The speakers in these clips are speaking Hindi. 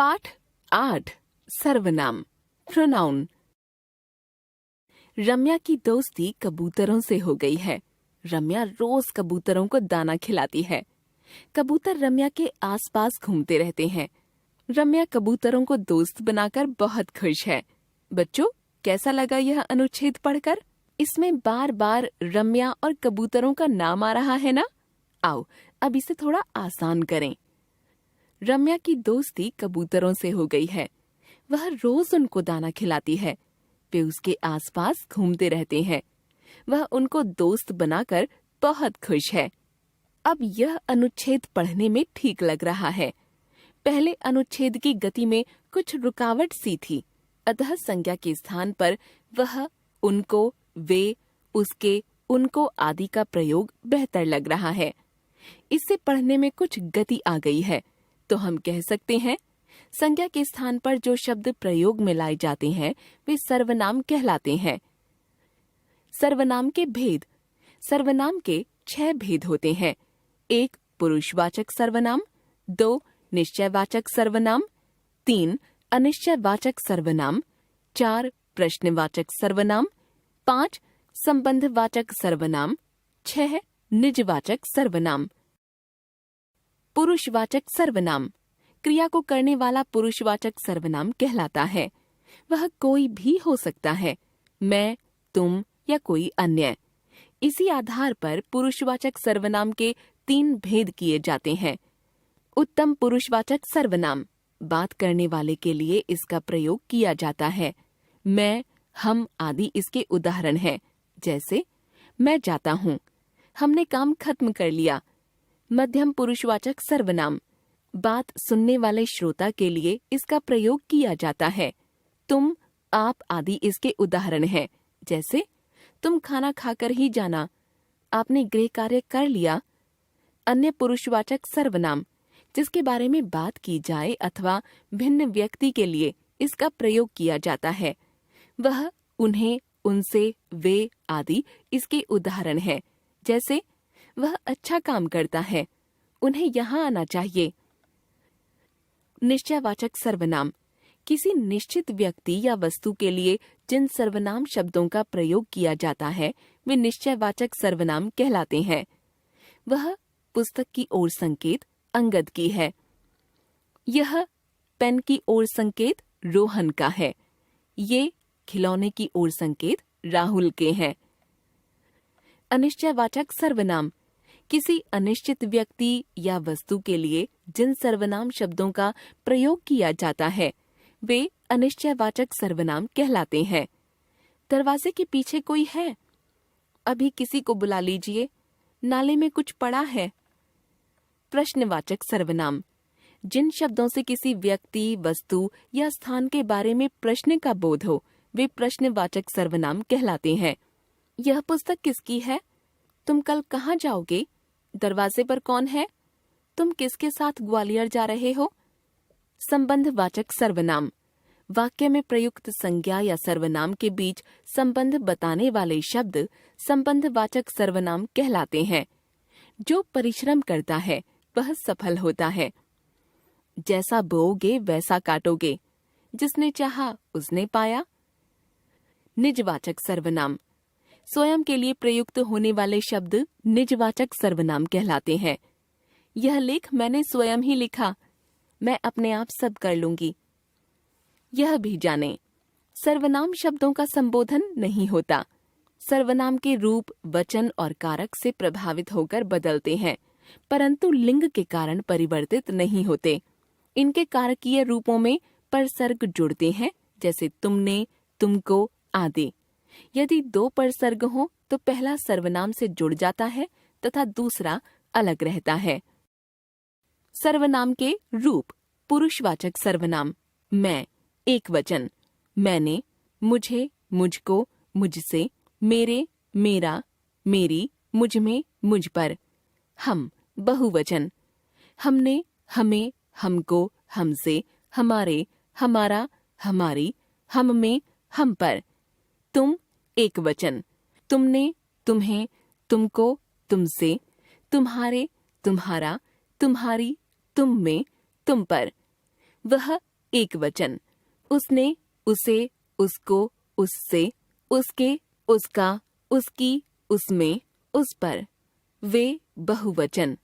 पाठ 8 सर्वनाम प्रोनाउन। रम्या की दोस्ती कबूतरों से हो गई है। रम्या रोज कबूतरों को दाना खिलाती है। कबूतर रम्या के आसपास घूमते रहते हैं। रम्या कबूतरों को दोस्त बनाकर बहुत खुश है। बच्चों, कैसा लगा यह अनुच्छेद पढ़कर? इसमें बार बार रम्या और कबूतरों का नाम आ रहा है ना? आओ अब इसे थोड़ा आसान करें। रम्या की दोस्ती कबूतरों से हो गई है। वह रोज उनको दाना खिलाती है। वे उसके आसपास घूमते रहते हैं। वह उनको दोस्त बनाकर बहुत खुश है। अब यह अनुच्छेद पढ़ने में ठीक लग रहा है। पहले अनुच्छेद की गति में कुछ रुकावट सी थी, अतः संज्ञा के स्थान पर वह, उनको, वे, उसके, उनको आदि का प्रयोग बेहतर लग रहा है। इससे पढ़ने में कुछ गति आ गई है, तो हम कह सकते हैं संज्ञा के स्थान पर जो शब्द प्रयोग में लाए जाते हैं वे सर्वनाम कहलाते हैं। सर्वनाम के भेद। सर्वनाम के 6 भेद होते हैं। 1 पुरुषवाचक सर्वनाम, 2 निश्चयवाचक सर्वनाम, 3 अनिश्चयवाचक सर्वनाम, 4 प्रश्नवाचक सर्वनाम, 5 संबंधवाचक सर्वनाम, 6 निजवाचक सर्वनाम। पुरुषवाचक सर्वनाम क्रिया को करने वाला पुरुषवाचक सर्वनाम कहलाता है। वह कोई भी हो सकता है, मैं, तुम या कोई अन्य। इसी आधार पर पुरुषवाचक सर्वनाम के 3 भेद किए जाते हैं। उत्तम पुरुषवाचक सर्वनाम, बात करने वाले के लिए इसका प्रयोग किया जाता है। मैं, हम आदि इसके उदाहरण हैं। जैसे मैं जाता हूँ, हमने काम खत्म कर लिया। मध्यम पुरुषवाचक सर्वनाम, बात सुनने वाले श्रोता के लिए इसका प्रयोग किया जाता है। तुम, आप आदि इसके उदाहरण हैं। जैसे तुम खाना खाकर ही जाना, आपने गृह कार्य कर लिया। अन्य पुरुषवाचक सर्वनाम, जिसके बारे में बात की जाए अथवा भिन्न व्यक्ति के लिए इसका प्रयोग किया जाता है। वह, उन्हें, उनसे, वे आदि इसके उदाहरण हैं। जैसे वह अच्छा काम करता है, उन्हें यहाँ आना चाहिए। निश्चयवाचक सर्वनाम, किसी निश्चित व्यक्ति या वस्तु के लिए जिन सर्वनाम शब्दों का प्रयोग किया जाता है वे निश्चयवाचक सर्वनाम कहलाते हैं। वह पुस्तक की ओर संकेत अंगद की है। यह पेन की ओर संकेत रोहन का है। ये खिलौने की ओर संकेत राहुल के हैं। अनिश्चयवाचक सर्वनाम, किसी अनिश्चित व्यक्ति या वस्तु के लिए जिन सर्वनाम शब्दों का प्रयोग किया जाता है वे अनिश्चयवाचक सर्वनाम कहलाते हैं। दरवाजे के पीछे कोई है, अभी किसी को बुला लीजिए, नाले में कुछ पड़ा है। प्रश्नवाचक सर्वनाम, जिन शब्दों से किसी व्यक्ति, वस्तु या स्थान के बारे में प्रश्न का बोध हो वे प्रश्नवाचक सर्वनाम कहलाते हैं। यह पुस्तक किसकी है? तुम कल कहाँ जाओगे? दरवाजे पर कौन है? तुम किसके साथ ग्वालियर जा रहे हो? संबंधवाचक सर्वनाम, वाक्य में प्रयुक्त संज्ञा या सर्वनाम के बीच संबंध बताने वाले शब्द संबंधवाचक सर्वनाम कहलाते हैं। जो परिश्रम करता है वह सफल होता है। जैसा बोओगे वैसा काटोगे, जिसने चाहा उसने पाया। निजवाचक सर्वनाम, स्वयं के लिए प्रयुक्त होने वाले शब्द निजवाचक सर्वनाम कहलाते हैं। यह लेख मैंने स्वयं ही लिखा, मैं अपने आप सब कर लूंगी। यह भी जानें, सर्वनाम शब्दों का संबोधन नहीं होता। सर्वनाम के रूप वचन और कारक से प्रभावित होकर बदलते हैं, परंतु लिंग के कारण परिवर्तित नहीं होते। इनके कारकीय रूपों में परसर्ग जुड़ते हैं, जैसे तुमने, तुमको आदि। यदि 2 परसर्ग हों तो पहला सर्वनाम से जुड़ जाता है तथा दूसरा अलग रहता है। सर्वनाम के रूप। पुरुषवाचक सर्वनाम, मैं, एक वचन, मैंने, मुझे, मुझको, मुझसे, मेरे, मेरा, मेरी, मुझमें, मुझ पर। हम, बहुवचन, हमने, हमें, हमको, हमसे, हमारे, हमारा, हमारी, हम में, हम पर। तुम, एक वचन, तुमने, तुम्हें, तुमको, तुमसे, तुम्हारे, तुम्हारा, तुम्हारी, तुम में, तुम पर। वह, एक वचन। उसने, उसे, उसको, उससे, उसके, उसका, उसकी, उसमें, उस पर। वे बहुवचन।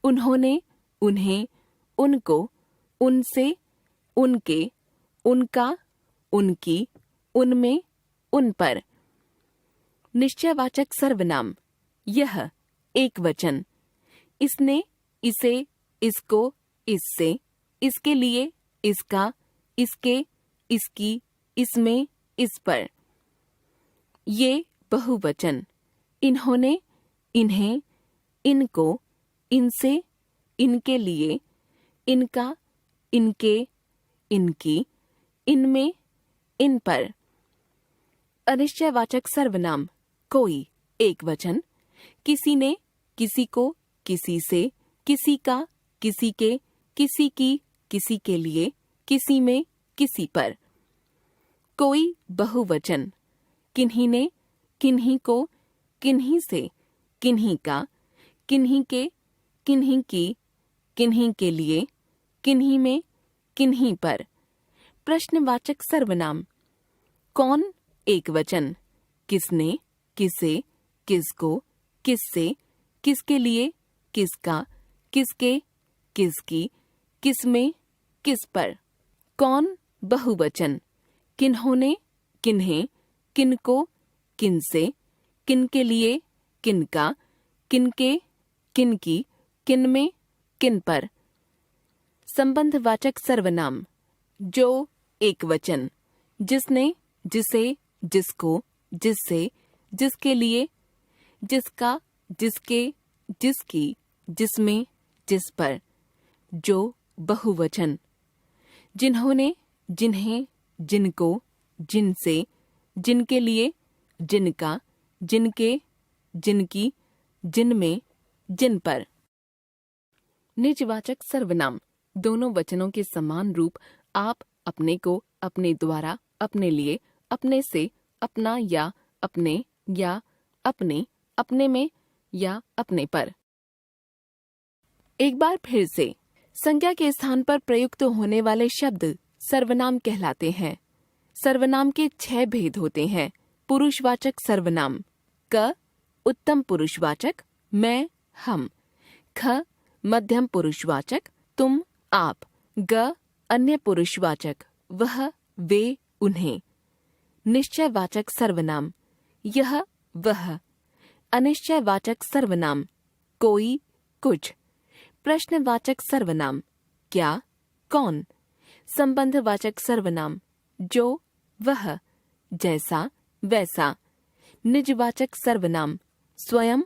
उन्होंने, उन्हें, उनको, उनसे, उनके, उनका, उनकी, उनमें, उन पर। निश्चयवाचक सर्वनाम। यह एक वचन। इसने, इसे, इसको, इससे, इसके लिए, इसका, इसके, इसकी, इसमें, इस पर। ये बहुवचन। इन्होंने, इन्हें, इनको, इनसे, इनके लिए, इनका, इनके, इनकी, इनमें, इन पर। अनिश्चयवाचक सर्वनाम। कोई एक वचन। किसी ने, किसी को, किसी से, किसी का, किसी के, किसी की, किसी के लिए, किसी में, किसी पर। कोई बहुवचन। किन्हीं ने, किन्हीं को, किन्हीं से, किन्हीं का, किन्हीं के, किन्हीं की, किन्हीं के लिए, किन्हीं में, किन्हीं पर। प्रश्नवाचक सर्वनाम। कौन एक वचन। किसने, किसे, किसको, किससे, किसके लिए, किसका, किसके, किसकी, किसमें, किस पर। कौन बहुवचन। किन्होंने, किन्हें, किनको, किनसे, किनके लिए, किनका, किनके, किनकी, किनमें, किन पर। संबंधवाचक सर्वनाम। जो एक वचन। जिसने, जिसे, जिसको, जिससे, जिसके लिए, जिसका, जिसके, जिसकी, जिसमें, जिस पर। जो बहुवचन। जिन्होंने, जिन्हें, जिनको, जिनसे, जिनके लिए, जिनका, जिनके, जिनकी, जिनमें, जिन पर। निजवाचक सर्वनाम। दोनों वचनों के समान रूप आप, अपने को, अपने द्वारा, अपने लिए, अपने से, अपना या अपने, या अपने, अपने में, या अपने पर। एक बार फिर से। संज्ञा के स्थान पर प्रयुक्त होने वाले शब्द सर्वनाम कहलाते हैं। सर्वनाम के 6 भेद होते हैं। पुरुषवाचक सर्वनाम। क उत्तम पुरुषवाचक, मैं, हम। ख मध्यम पुरुषवाचक, तुम, आप। ग अन्य पुरुषवाचक, वह, वे, उन्हें। निश्चयवाचक सर्वनाम। यह, वह। अनिश्चयवाचक सर्वनाम। कोई, कुछ। प्रश्नवाचक सर्वनाम। क्या, कौन। संबंधवाचक सर्वनाम। जो, वह, जैसा, वैसा। निजवाचक सर्वनाम। स्वयं,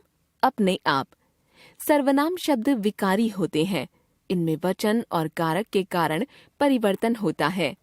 अपने आप। सर्वनाम शब्द विकारी होते हैं। इनमें वचन और कारक के कारण परिवर्तन होता है।